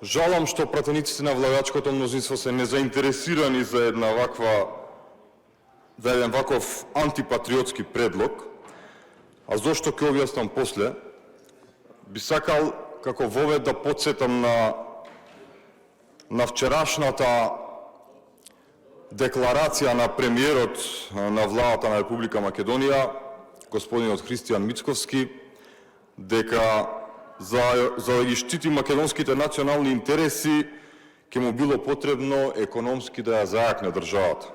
жалам што пратениците на владачкото мнозинство се незаинтересирани за еден ваков антипатриотски предлог, а зошто ќе објаснам после. Би сакал како вовед да потсетам на вчерашната декларација на премиерот на владата на Република Македонија, господинот Христијан Мицковски, дека за да ги штити македонските национални интереси ќе му било потребно економски да ја зајакне државата.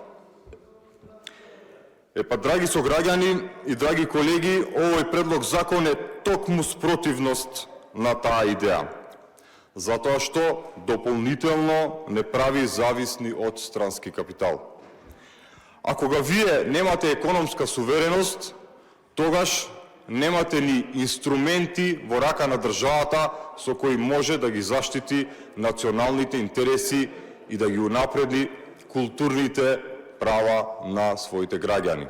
Драги сограѓани и драги колеги, овој предлог закон е токму спротивност на таа идеја, затоа што дополнително не прави зависни од странски капитал. А кога вие немате економска сувереност, тогаш немате ни инструменти во рака на државата со кои може да ги заштити националните интереси и да ги унапреди културните права на своите граѓани.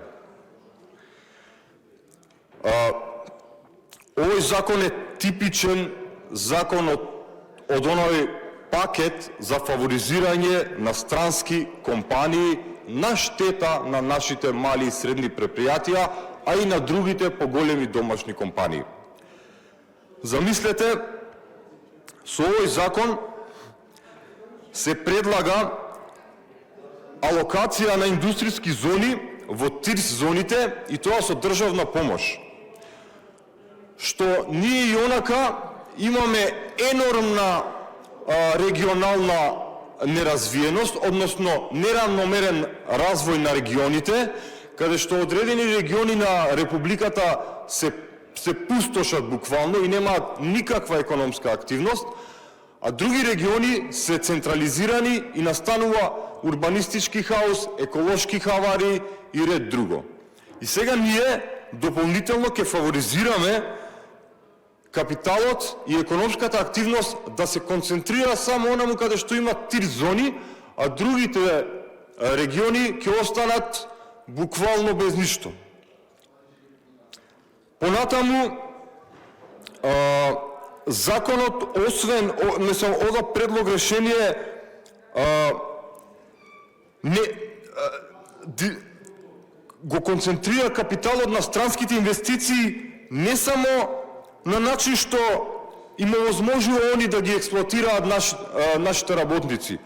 Овој закон е типичен закон од оној пакет за фаворизирање на странски компании на штета на нашите мали и средни предпријатија, а и на другите поголеми домашни компании. Замислете, со овој закон се предлага алокација на индустријски зони во ТИРС зоните и тоа со државна помош. Што ние и онака имаме енормна регионална неразвиеност, односно неравномерен развој на регионите, каде што одредени региони на Републиката се пустошат буквално и немаат никаква економска активност, а други региони се централизирани и настанува урбанистички хаос, еколошки хавари и ред друго. И сега ние дополнително ќе фаворизираме капиталот и економската активност да се концентрира само онаму каде што има ТИР зони, а другите региони ќе останат буквално без ништо. Понатаму, законот, освен ова предлог решение, го концентрира капиталот на странските инвестиции не само на начин што им овозможува они да ги експлоатираат нашите работници,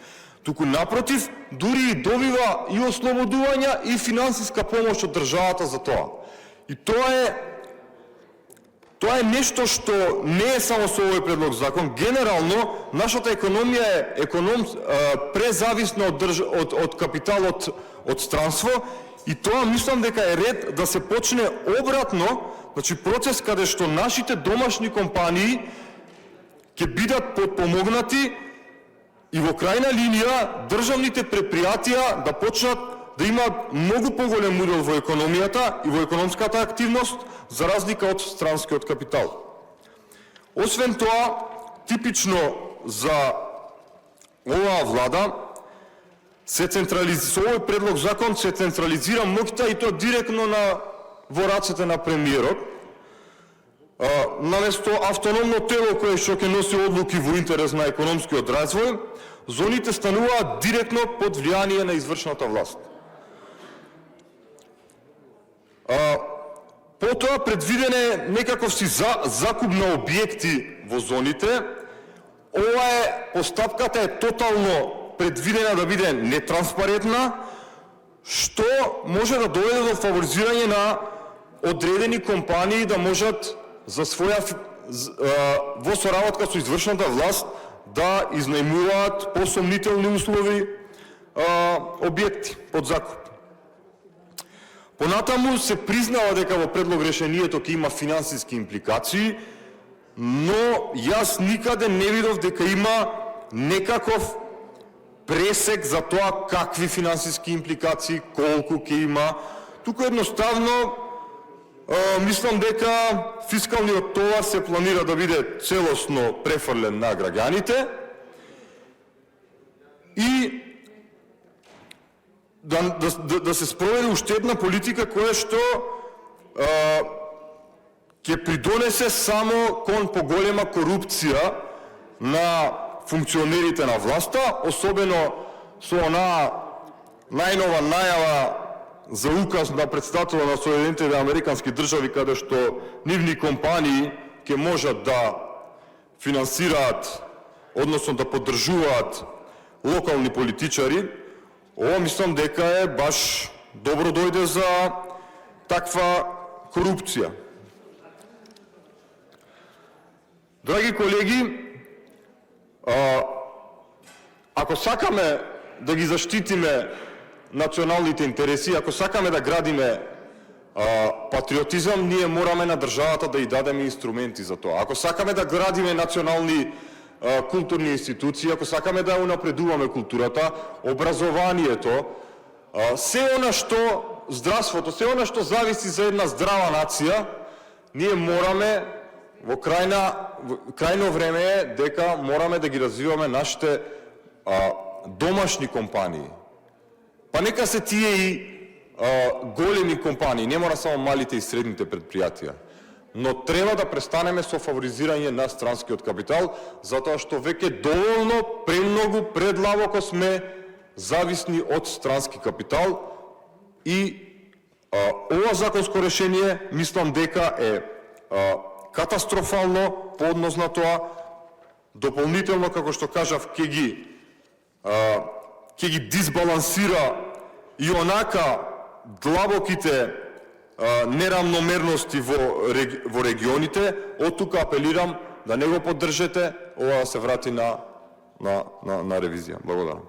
туку напротив, дури и добива и ослободувања и финансиска помош од државата за тоа. И тоа е нешто што не е само со овој предлог закон. Генерално, нашата економија е презависна од капиталот од странство и тоа мислам дека е ред да се почне обратно, значи процес каде што нашите домашни компании ќе бидат подпомогнати и во крајна линија државните предпријатија да почнат да имаат многу поголем удел во економијата и во економската активност за разлика од странскиот капитал. Освен тоа, типично за оваа влада, со овој предлог закон се централизира моќта и тоа директно во рацете на премиерот. Наместо автономно тело кое што ќе носи одлуки во интерес на економскиот развој, зоните стануваат директно под влијание на извршната власт. Потоа предвиден е некаков си закуп на објекти во зоните. Постапката е тотално предвидена да биде нетранспарентна, што може да доведе до фаворизирање на одредени компании да можат во соработка со извршната власт да изнајмуваат по сомнителни услови објекти под закуп. Понатаму се признава дека во предлог решението ќе има финансиски импликации, но јас никаде не видов дека има некаков пресек за тоа какви финансиски импликации, колку ќе има. Туку едноставно мислам дека фискалниот товар се планира да биде целосно префрлен на граѓаните и да се спроведе уште една политика која што ќе придонесе само кон поголема корупција на функционерите на власта, особено со онаа најнова најава за указ на председателот на Соединетите Американски држави, каде што нивни компании ќе можат да финансираат, односно да поддржуваат локални политичари. Ова мислам дека е баш добро дојде за таква корупција. Драги колеги, ако сакаме да ги заштитиме националните интереси, ако сакаме да градиме патриотизам, ние мораме на државата да ја дадеме инструменти за тоа. Ако сакаме да градиме национални културни институции, ако сакаме да унапредуваме културата, образованието, се она што здравството, се она што зависи за една здрава нација, ние мораме во крајно време е дека мораме да ги развиваме нашите домашни компании. Па нека се тие и големи компании, не мора само малите и средните предпријатија. Но треба да престанеме со фаворизирање на странскиот капитал, затоа што веќе доволно, премногу, предлабоко сме зависни од странски капитал и ова законско решение мислам дека е катастрофално по однос на тоа, дополнително, како што кажав, ќе ги дисбалансира и онака длабоките неравномерности во регионите. Од тука апелирам да не го поддржете, ова да се врати на ревизија. Благодарам.